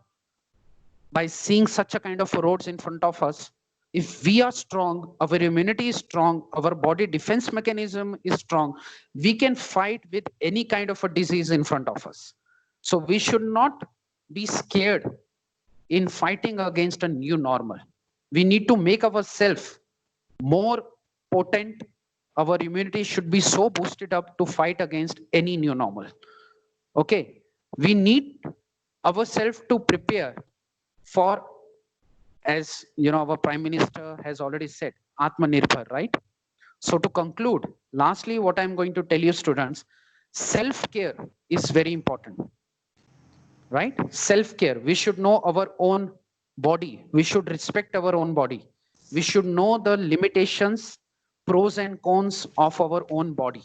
by seeing such a kind of roads in front of us. If we are strong, our immunity is strong, our body defense mechanism is strong, we can fight with any kind of a disease in front of us. So we should not be scared in fighting against a new normal. We need to make ourselves more potent. Our immunity should be so boosted up to fight against any new normal. Okay. We need ourselves to prepare for, as you know, our Prime Minister has already said, Atmanirbhar, right? So to conclude, lastly, what I'm going to tell you, students, self-care is very important, right? Self-care. We should know our own body. We should respect our own body. We should know the limitations, pros and cons of our own body.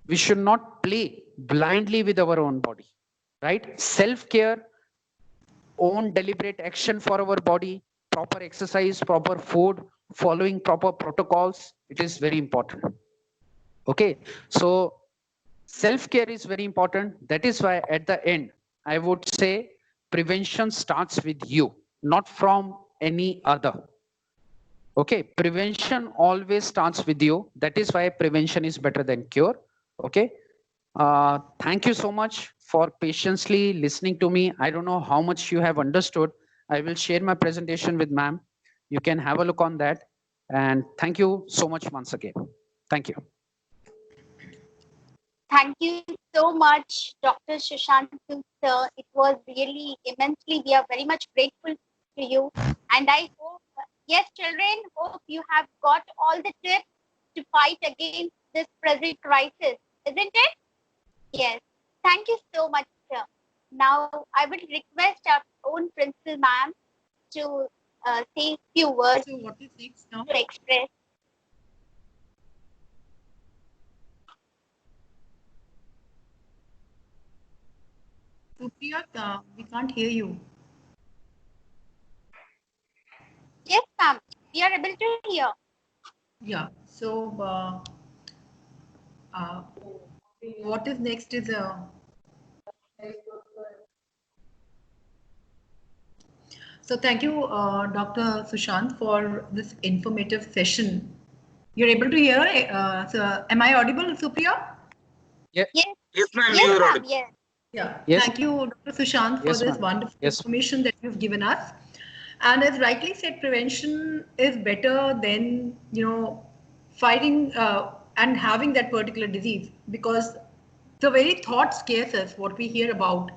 We should not play blindly with our own body, right? Self-care, own deliberate action for our body, proper exercise, proper food, following proper protocols. It is very important. Okay. So self-care is very important. That is why at the end, I would say prevention starts with you, not from any other. Okay. Prevention always starts with you. That is why prevention is better than cure. Okay. Thank you so much for patiently listening to me. I don't know how much you have understood. I will share my presentation with ma'am. You can have a look on that. And thank you so much once again. Thank you. Thank you so much, Dr. Sushant sir. It was really immensely. We are very much grateful to you. And I hope, yes, children, hope you have got all the tips to fight against this present crisis, isn't it? Yes. Thank you so much, sir. Now, I will request our own principal ma'am to say a few words So what is next now? to express. Supriya, we can't hear you. Yes, ma'am. We are able to hear. Yeah. So uh, what is next is so thank you, Dr. Sushant, for this informative session. You're able to hear. So am I audible, Supriya? Yeah. Yes. Yes, ma'am, Yes, you are ma'am. audible. Yes. Yeah. Yes. Thank you, Dr. Sushant, for Yes, this ma'am. wonderful Yes. information that you've given us. And as rightly said, prevention is better than fighting and having that particular disease, because The very thought scares us, what we hear about.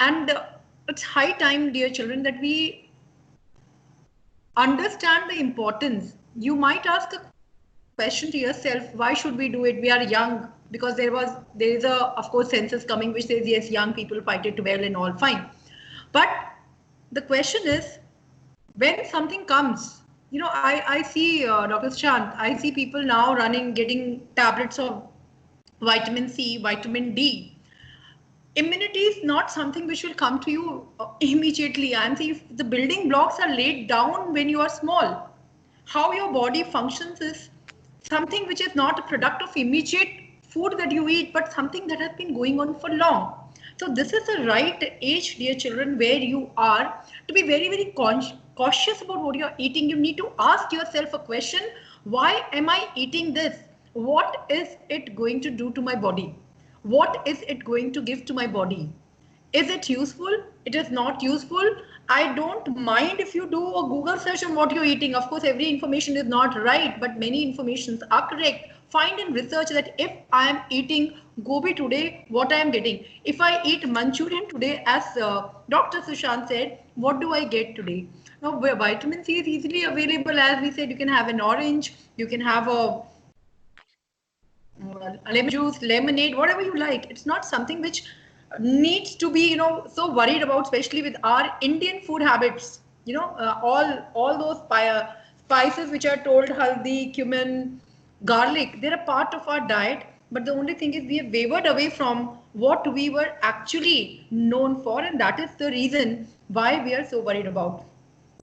And it's high time, dear children, that we understand the importance. You might ask a question to yourself, why should we do it? We are young, because there is of course census coming which says yes, young people fight it well and all fine. But the question is, when something comes, I see Dr. Shant, I see people now running, getting tablets of vitamin C, vitamin D. Immunity is not something which will come to you immediately. I'm saying if the building blocks are laid down when you are small. How your body functions is something which is not a product of immediate food that you eat, but something that has been going on for long. So this is the right age, dear children, where you are to be very, very cautious about what you're eating. You need to ask yourself a question: why am I eating this? What is it going to do to my body? What is it going to give to my body? Is it useful? It is not useful. I don't mind if you do a Google search on what you're eating. Of course, every information is not right, but many informations are correct. Find and research that if I am eating gobi today, what I am getting. If I eat Manchurian today, as Dr. Sushant said, what do I get today? Now, where vitamin C is easily available, as we said, you can have an orange, you can have a lemon juice, lemonade, whatever you like. It's not something which needs to be, so worried about, especially with our Indian food habits. All those spices which are told haldi, cumin, garlic, they're a part of our diet. But the only thing is we have wavered away from what we were actually known for, and that is the reason why we are so worried about.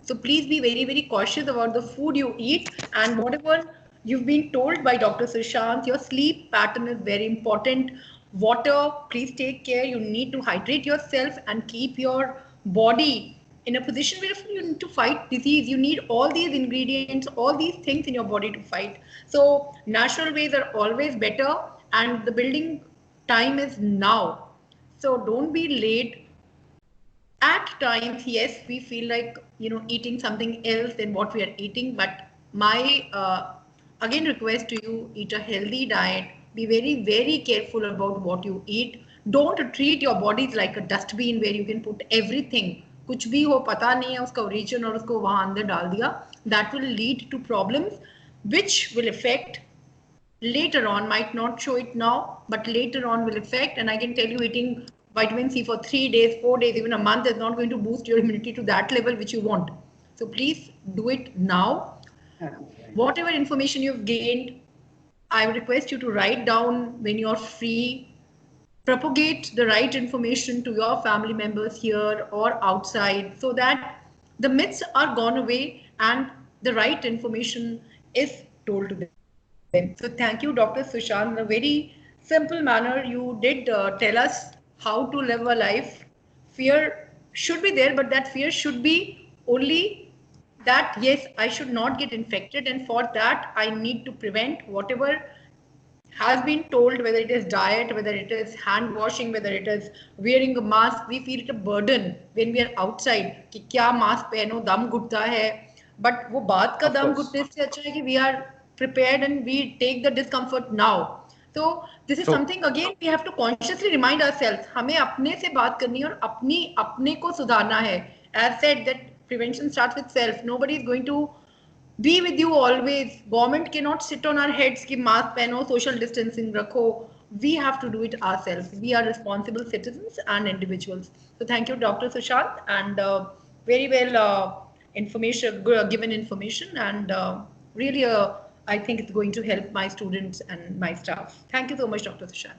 So please be very, very cautious about the food you eat, and whatever you've been told by Dr. Sushant, your sleep pattern is very important. Water, please take care. You need to hydrate yourself and keep your body in a position where you need to fight disease. You need all these ingredients, all these things in your body to fight. So natural ways are always better, and the building time is now. So don't be late. At times, yes, we feel like eating something else than what we are eating, but my again request to you: eat a healthy diet, be very, very careful about what you eat. Don't treat your bodies like a dustbin where you can put everything. कुछ भी हो पता नहीं है उसका origin और उसको वहां अंदर डाल दिया. That will lead to problems which will affect later on. Might not show it now, but later on will affect. And I can tell you, eating vitamin C for 3 days, 4 days, even a month is not going to boost your immunity to that level which you want. So please do it now. Whatever information you've gained, I would request you to write down when you're free. Propagate the right information to your family members here or outside, so that the myths are gone away and the right information is told to them. So thank you, Dr. Sushant. In a very simple manner, you did tell us how to live a life. Fear should be there, but that fear should be only that, yes, I should not get infected, and for that I need to prevent whatever has been told, whether it is diet, whether it is hand washing, whether it is wearing a mask. We feel it a burden when we are outside कि क्या mask पहनो, दम घुटता है. But वो बात का दम घुटने से अच्छा है कि we are prepared and we take the discomfort now. So this is something again we have to consciously remind ourselves. हमें अपने से बात करनी है और अपने को सुधारना है. As said, that prevention starts with self. Nobody is going to be with you always. Government cannot sit on our heads कि mask पहनो, social distancing रखो. We have to do it ourselves. We are responsible citizens and individuals. So thank you, Dr. Sushant, and very well given information, and really I think it's going to help my students and my staff. Thank you so much, Dr. Sushant.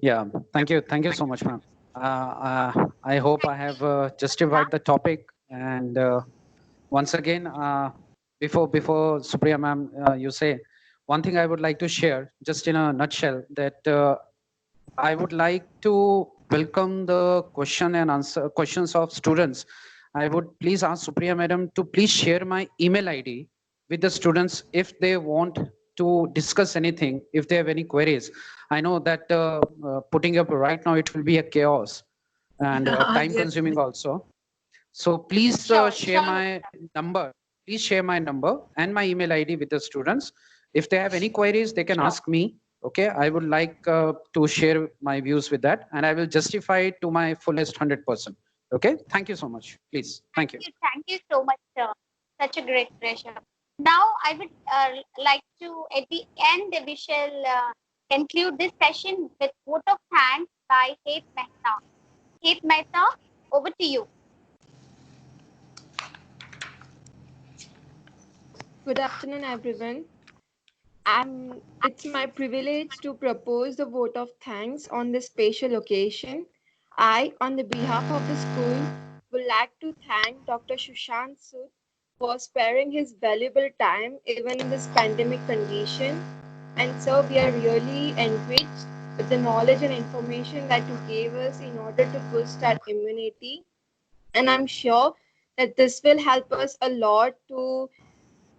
Yeah, thank you so much, ma'am. I hope I have justified the topic, and once again, before Supriya ma'am, you say, one thing I would like to share, just in a nutshell, that I would like to welcome the questions of students. I would please ask Supriya madam to please share my email ID with the students if they want to discuss anything, if they have any queries. I know that putting up right now, it will be a chaos and time consuming also. So please share my number. Please share my number and my email ID with the students. If they have any queries, they can ask me. Okay, I would like to share my views with that, and I will justify it to my fullest 100%. Okay, thank you so much. Please, thank you. Thank you so much, sir. Such a great pressure. Now, I would like to, at the end, we shall conclude this session with vote of thanks by Kate Mehta. Kate Mehta, over to you. Good afternoon, everyone. It's my privilege to propose the vote of thanks on this special occasion. I, on the behalf of the school, would like to thank Dr. Sushant Sood for sparing his valuable time even in this pandemic condition. And so we are really enriched with the knowledge and information that you gave us in order to boost our immunity. And I'm sure that this will help us a lot to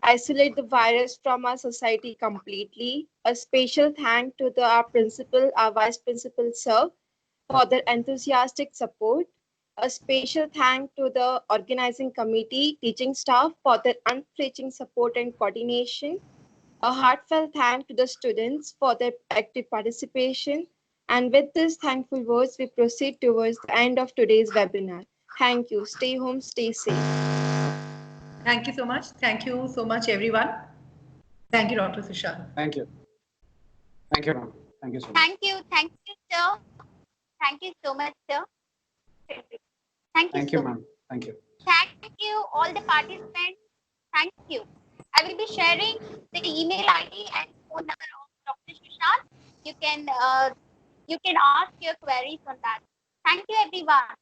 isolate the virus from our society completely. A special thank to our principal, our vice principal, sir, for their enthusiastic support. A special thank to the organizing committee, teaching staff for their unflinching support and coordination. A heartfelt thank to the students for their active participation. And with these thankful words, we proceed towards the end of today's webinar. Thank you. Stay home, stay safe. Thank you so much. Thank you so much, everyone. Thank you, Dr. Sushant. Thank you. Thank you, ma'am. Thank you so much. Thank you, sir. Thank you so much, sir. Thank you Thank so you, much. ma'am. Thank you. Thank you, all the participants. Thank you. I will be sharing the email ID and phone number of Dr. Sushant. You can ask your queries on that. Thank you, everyone.